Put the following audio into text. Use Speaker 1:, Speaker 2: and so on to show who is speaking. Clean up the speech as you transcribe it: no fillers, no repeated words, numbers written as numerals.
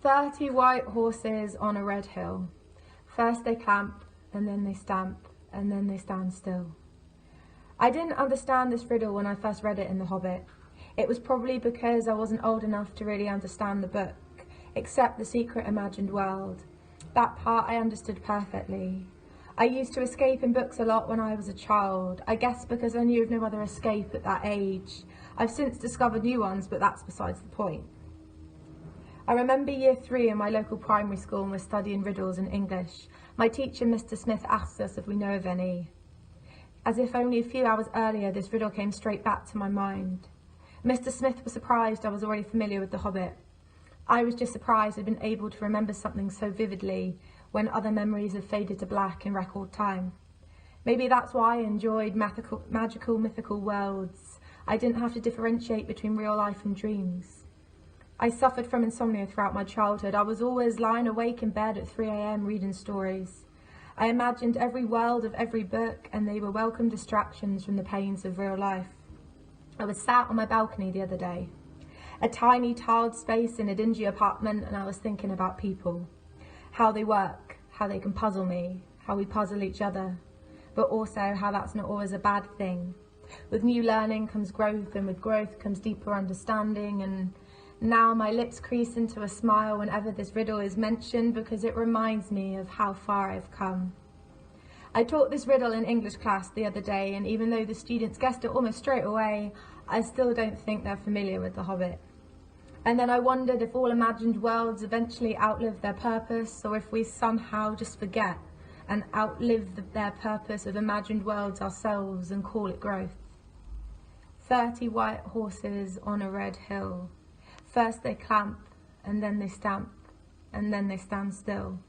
Speaker 1: 30 white horses on a red hill. First they clamp, and then they stamp, and then they stand still. I didn't understand this riddle when I first read it in The Hobbit. It was probably because I wasn't old enough to really understand the book, except the secret imagined world. That part I understood perfectly. I used to escape in books a lot when I was a child, I guess because I knew of no other escape at that age. I've since discovered new ones, but that's besides the point. I remember year 3 in my local primary school and we're studying riddles in English. My teacher, Mr. Smith, asked us if we know of any. As if only a few hours earlier, this riddle came straight back to my mind. Mr. Smith was surprised I was already familiar with The Hobbit. I was just surprised I'd been able to remember something so vividly when other memories have faded to black in record time. Maybe that's why I enjoyed magical, mythical worlds. I didn't have to differentiate between real life and dreams. I suffered from insomnia throughout my childhood. I was always lying awake in bed at 3 a.m. reading stories. I imagined every world of every book, and they were welcome distractions from the pains of real life. I was sat on my balcony the other day, a tiny tiled space in a dingy apartment, and I was thinking about people, how they work, how they can puzzle me, how we puzzle each other, but also how that's not always a bad thing. With new learning comes growth, and with growth comes deeper understanding, and now my lips crease into a smile whenever this riddle is mentioned because it reminds me of how far I've come. I taught this riddle in English class the other day, and even though the students guessed it almost straight away, I still don't think they're familiar with The Hobbit. And then I wondered if all imagined worlds eventually outlive their purpose, or if we somehow just forget and outlive their purpose of imagined worlds ourselves and call it growth. 30 white horses on a red hill. First they clamp, and then they stamp, and then they stand still.